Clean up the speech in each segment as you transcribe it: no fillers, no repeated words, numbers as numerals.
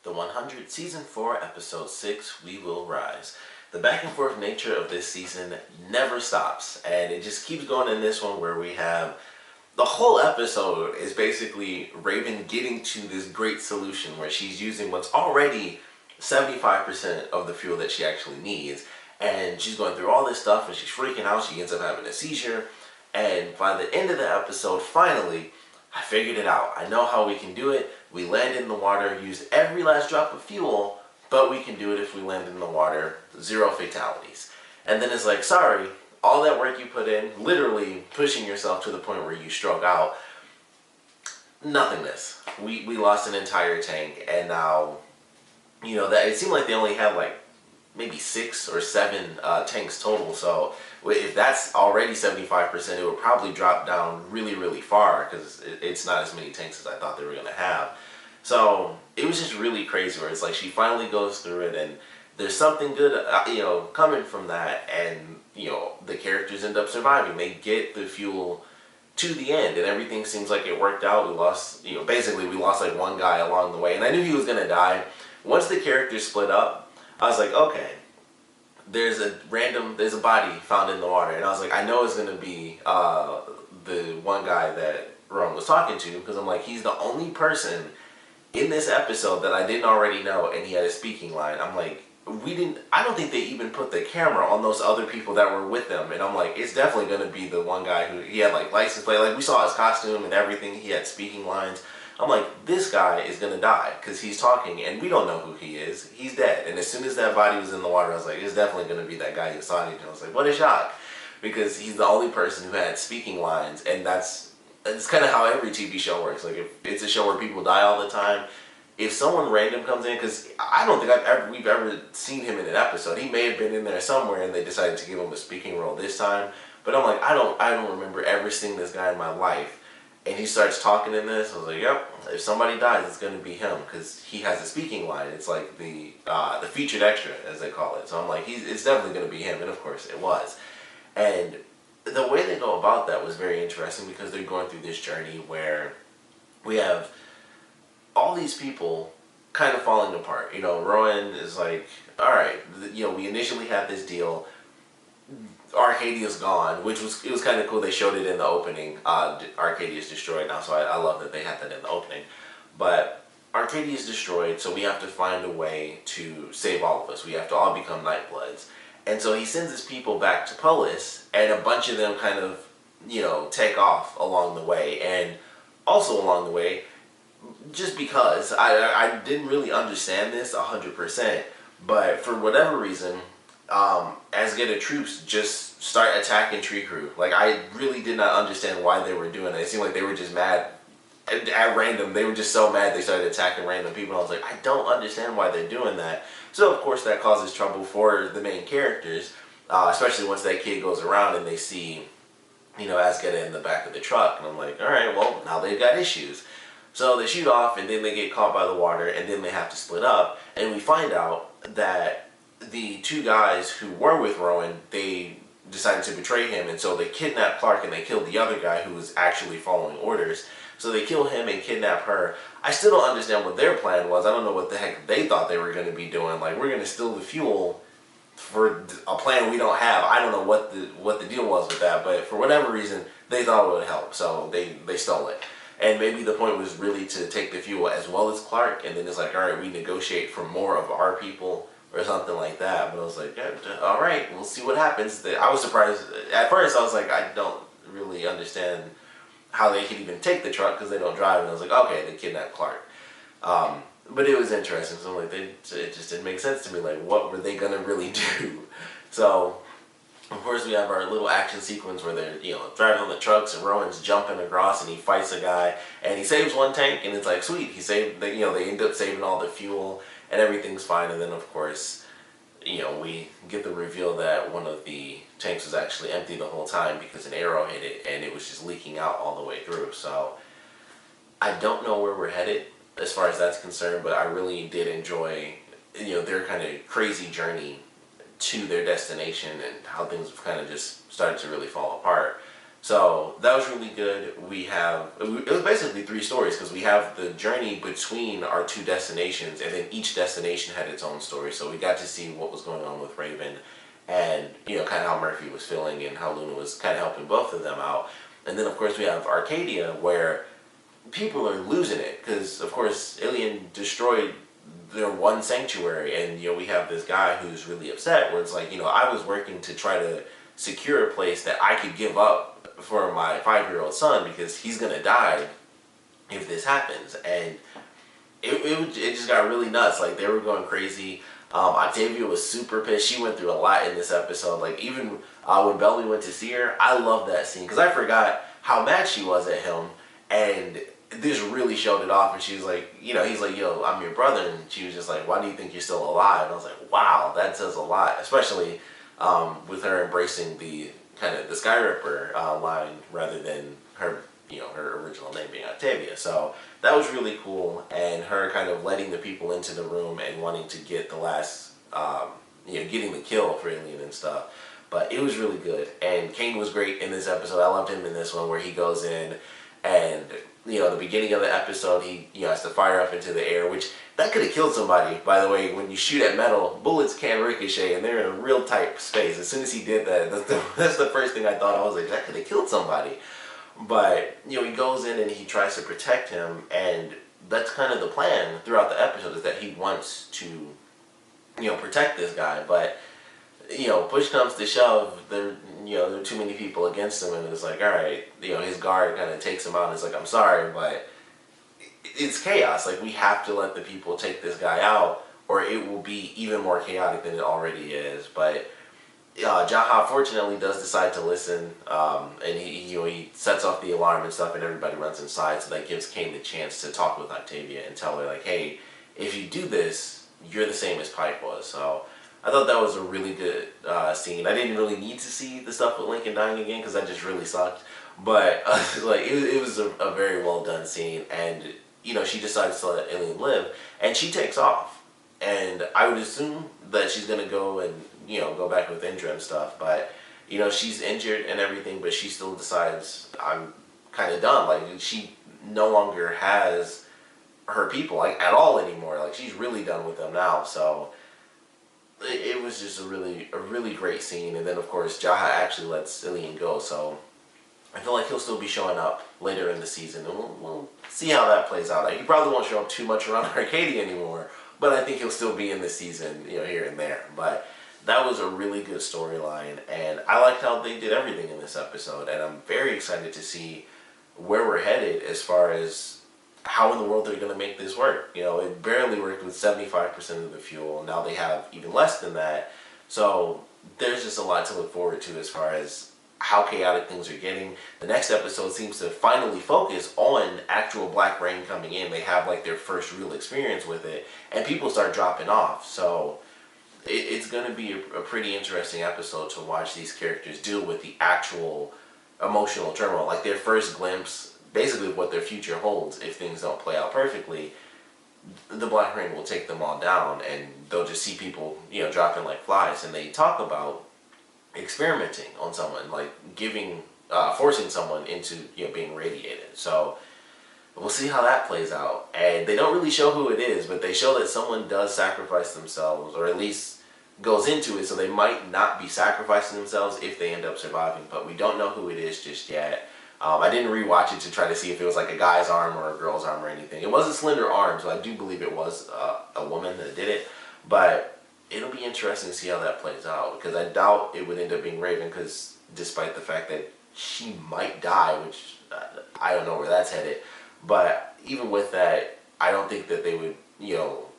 The 100, Season 4, Episode 6, We Will Rise. The back and forth nature of this season never stops, and it just keeps going in this one where we have the whole episode is basically Raven getting to this great solution where she's using what's already 75% of the fuel that she actually needs, and she's going through all this stuff and she's freaking out. She ends up having a seizure, and by the end of the episode, finally, I figured it out. I know how we can do it. We land in the water, use every last drop of fuel, but we can do it if we land in the water. 0 fatalities. And then it's like, sorry, all that work you put in, literally pushing yourself to the point where you stroke out, nothingness. We lost an entire tank, and now, you know, that it seemed like they only had like maybe 6 or 7 tanks total, so if that's already 75%, it would probably drop down really, really far, because it's not as many tanks as I thought they were going to have. So it was just really crazy where it's like she finally goes through it, and there's something good, you know, coming from that, and, you know, the characters end up surviving. They get the fuel to the end, and everything seems like it worked out. We lost, you know, basically we lost like one guy along the way, and I knew he was going to die. Once the characters split up, I was like, okay, there's a body found in the water, and I was like, I know it's going to be the one guy that Roan was talking to, because I'm like, he's the only person in this episode that I didn't already know, and he had a speaking line. I'm like, I don't think they even put the camera on those other people that were with them, and I'm like, it's definitely going to be the one guy who, he had like license plate, like we saw his costume and everything, he had speaking lines. I'm like, this guy is going to die, because he's talking, and we don't know who he is. He's dead. And as soon as that body was in the water, I was like, it's definitely going to be that guy he was talking to. I was like, what a shock, because he's the only person who had speaking lines, and it's kind of how every TV show works. Like, if it's a show where people die all the time, if someone random comes in, because I don't think we've ever seen him in an episode. He may have been in there somewhere, and they decided to give him a speaking role this time. But I'm like, I don't remember ever seeing this guy in my life. And he starts talking in this. I was like, yep, if somebody dies, it's going to be him, because he has a speaking line. It's like the featured extra, as they call it. So I'm like, it's definitely going to be him, and of course it was. And the way they go about that was very interesting, because they're going through this journey where we have all these people kind of falling apart. You know, Roan is like, all right, you know, we initially had this deal. Arkadia's gone, which was kind of cool. They showed it in the opening. Arkadia's destroyed now, so I love that they had that in the opening. But Arkadia's destroyed, so we have to find a way to save all of us. We have to all become Nightbloods. And so he sends his people back to Polis, and a bunch of them kind of, you know, take off along the way. And also along the way, just because I didn't really understand this 100%, but for whatever reason, Asgada troops just start attacking Tree Crew. Like, I really did not understand why they were doing it. It seemed like they were just mad at random. They were just so mad they started attacking random people. I was like, I don't understand why they're doing that. So of course that causes trouble for the main characters, especially once that kid goes around and they see, you know, Asgada in the back of the truck. And I'm like, all right, well, now they've got issues. So they shoot off, and then they get caught by the water, and then they have to split up. And we find out that the 2 guys who were with Roan, they decided to betray him, and so they kidnapped Clarke and they killed the other guy who was actually following orders. So they kill him and kidnap her. I still don't understand what their plan was. I don't know what the heck they thought they were going to be doing. Like, we're going to steal the fuel for a plan we don't have. I don't know what the deal was with that, but for whatever reason, they thought it would help, so they stole it. And maybe the point was really to take the fuel as well as Clarke, and then it's like, all right, we negotiate for more of our people, or something like that. But I was like, yeah, all right, we'll see what happens. I was surprised. At first, I was like, I don't really understand how they could even take the truck, because they don't drive. And I was like, okay, they kidnapped Clarke. But it was interesting. So I'm like, it just didn't make sense to me. Like, what were they going to really do? So, of course, we have our little action sequence where they're, you know, driving on the trucks, and Rowan's jumping across, and he fights a guy, and he saves one tank, and it's like, sweet, he saved, you know, they end up saving all the fuel, and everything's fine. And then, of course, you know, we get the reveal that one of the tanks was actually empty the whole time, because an arrow hit it, and it was just leaking out all the way through. So, I don't know where we're headed as far as that's concerned, but I really did enjoy, you know, their kind of crazy journey to their destination, and how things have kind of just started to really fall apart. So that was really good. It was basically 3 stories because we have the journey between our 2 destinations, and then each destination had its own story. So we got to see what was going on with Raven, and kind of how Murphy was feeling and how Luna was kind of helping both of them out. And then of course we have Arkadia, where people are losing it because of course Ilian destroyed their one sanctuary, and we have this guy who's really upset, where it's like, I was working to try to secure a place that I could give up for my 5-year-old son because he's gonna die if this happens. And it just got really nuts. Like, they were going crazy. Octavia was super pissed. She went through a lot in this episode. Like, even when Bellamy went to see her, I love that scene because I forgot how mad she was at him, and this really showed it off. And she was like, he's like, yo, I'm your brother, and she was just like, why do you think you're still alive? And I was like, wow, that says a lot, especially with her embracing the kind of the Sky Ripper line rather than her, her original name being Octavia. So that was really cool, and her kind of letting the people into the room and wanting to get the last, getting the kill for Ilian and stuff. But it was really good, and Kane was great in this episode. I loved him in this one, where he goes in and, the beginning of the episode, he has to fire up into the air, which that could have killed somebody. By the way, when you shoot at metal, bullets can ricochet, and they're in a real tight space. As soon as he did that, that's the first thing I thought. I was like, that could have killed somebody. But he goes in and he tries to protect him, and that's kind of the plan throughout the episode, is that he wants to protect this guy. But push comes to shove, there are too many people against him, and it's like, all right, his guard kind of takes him out, and it's like, I'm sorry, but it's chaos. Like, we have to let the people take this guy out, or it will be even more chaotic than it already is. But Jaha fortunately does decide to listen, and he sets off the alarm and stuff, and everybody runs inside. So that gives Kane the chance to talk with Octavia and tell her, like, hey, if you do this, you're the same as Pike was. So I thought that was a really good scene. I didn't really need to see the stuff with Lincoln dying again because that just really sucked. But like, it was a very well done scene, and she decides to let Ilian live, and she takes off. And I would assume that she's gonna go and go back with Indra and stuff. But she's injured and everything, but she still decides, I'm kind of done. Like, she no longer has her people like at all anymore. Like, she's really done with them now. So it was just a really great scene. And then of course Jaha actually lets Ilian go, so I feel like he'll still be showing up later in the season, and we'll see how that plays out. He probably won't show up too much around Arkadia anymore, but I think he'll still be in the season, here and there. But that was a really good storyline, and I liked how they did everything in this episode, and I'm very excited to see where we're headed as far as how in the world they're going to make this work. It barely worked with 75% of the fuel. Now they have even less than that. So there's just a lot to look forward to as far as how chaotic things are getting. The next episode seems to finally focus on actual Black Rain coming in. They have like their first real experience with it, and people start dropping off. So it's going to be a pretty interesting episode to watch these characters deal with the actual emotional turmoil. Like, their first glimpse, basically, of what their future holds if things don't play out perfectly. The Black Rain will take them all down, and they'll just see people, dropping like flies. And they talk about experimenting on someone, like forcing someone into being radiated. So we'll see how that plays out. And they don't really show who it is, but they show that someone does sacrifice themselves, or at least goes into it. So they might not be sacrificing themselves if they end up surviving, but we don't know who it is just yet. I didn't rewatch it to try to see if it was like a guy's arm or a girl's arm or anything. It was a slender arm, so I do believe it was a woman that did it. But it'll be interesting to see how that plays out, because I doubt it would end up being Raven, because despite the fact that she might die, which I don't know where that's headed, but even with that, I don't think that they would,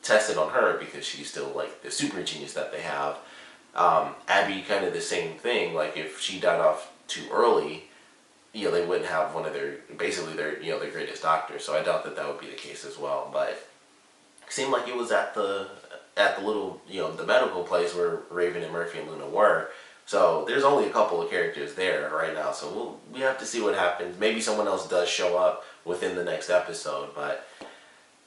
test it on her, because she's still like the super genius that they have. Abby, kind of the same thing. Like, if she died off too early, they wouldn't have one of their their greatest doctors. So I doubt that would be the case as well. But it seemed like it was at the little, the medical place where Raven and Murphy and Luna were. So there's only a couple of characters there right now. So we have to see what happens. Maybe someone else does show up within the next episode, but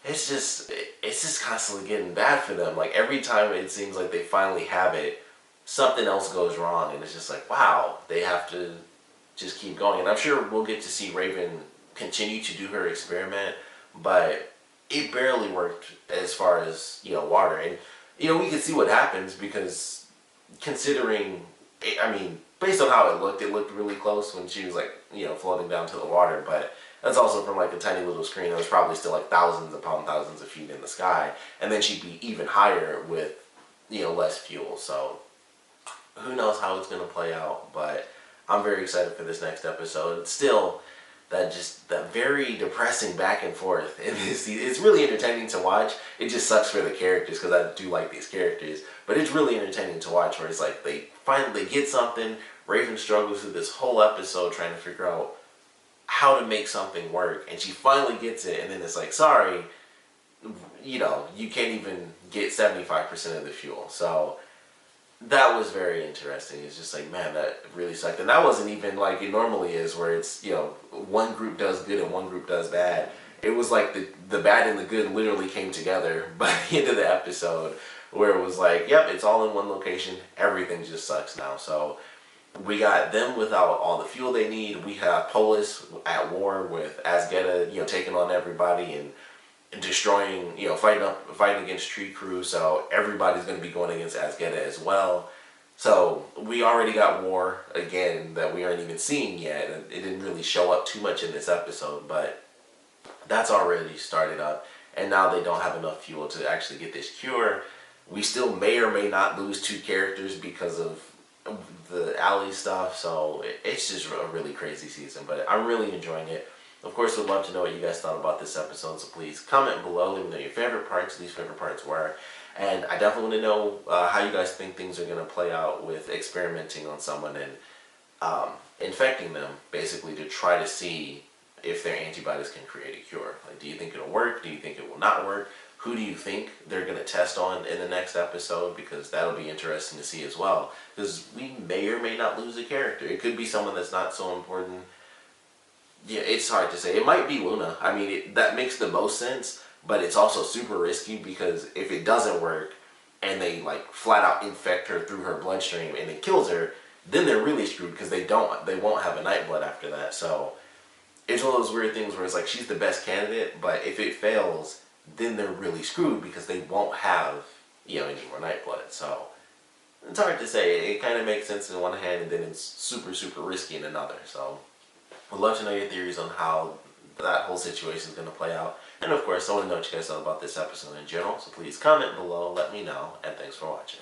it's just constantly getting bad for them. Like, every time it seems like they finally have it, something else goes wrong, and it's just like, wow, they have to just keep going. And I'm sure we'll get to see Raven continue to do her experiment, but it barely worked as far as, you know, water. And, you know, we can see what happens because considering, I mean, based on how it looked really close when she was like, you know, floating down to the water, but that's also from like a tiny little screen that was probably still like thousands upon thousands of feet in the sky. And then she'd be even higher with, you know, less fuel. So who knows how it's going to play out, but I'm very excited for this next episode. It's still that very depressing back and forth in this season. It's really entertaining to watch. It just sucks for the characters because I do like these characters, but it's really entertaining to watch where it's like they finally get something. Raven struggles through this whole episode trying to figure out how to make something work, and she finally gets it, and then it's like, sorry, you know, you can't even get 75% of the fuel. So that was very interesting. It's just like, man, that really sucked. And that wasn't even like it normally is, where it's, you know, one group does good and one group does bad. It was like the bad and the good literally came together by the end of the episode, where it was like, yep, it's all in one location. Everything just sucks now. So we got them without all the fuel they need. We have Polis at war with Asgetta, you know, taking on everybody and destroying, you know, fighting against Tree Crew. So everybody's going to be going against Asgetta as well. So we already got war again that we aren't even seeing yet. It didn't really show up too much in this episode, but that's already started up. And now they don't have enough fuel to actually get this cure. We still may or may not lose 2 characters because of the alley stuff. So it's just a really crazy season, but I'm really enjoying it. Of course, would love to know what you guys thought about this episode, so please comment below. Let me know your favorite parts, least favorite parts were. And I definitely want to know how you guys think things are going to play out with experimenting on someone and infecting them, basically, to try to see if their antibodies can create a cure. Like, do you think it'll work? Do you think it will not work? Who do you think they're going to test on in the next episode? Because that'll be interesting to see as well. Because we may or may not lose a character. It could be someone that's not so important. Yeah, it's hard to say. It might be Luna. I mean, that makes the most sense, but it's also super risky because if it doesn't work and they like flat out infect her through her bloodstream and it kills her, then they're really screwed because they won't have a Nightblood after that. So it's one of those weird things where it's like she's the best candidate, but if it fails, then they're really screwed because they won't have, you know, any more Nightblood. So it's hard to say. It kind of makes sense in one hand, and then it's super, super risky in another. So I'd love to know your theories on how that whole situation is going to play out. And of course, I want to know what you guys thought about this episode in general. So please comment below, let me know, and thanks for watching.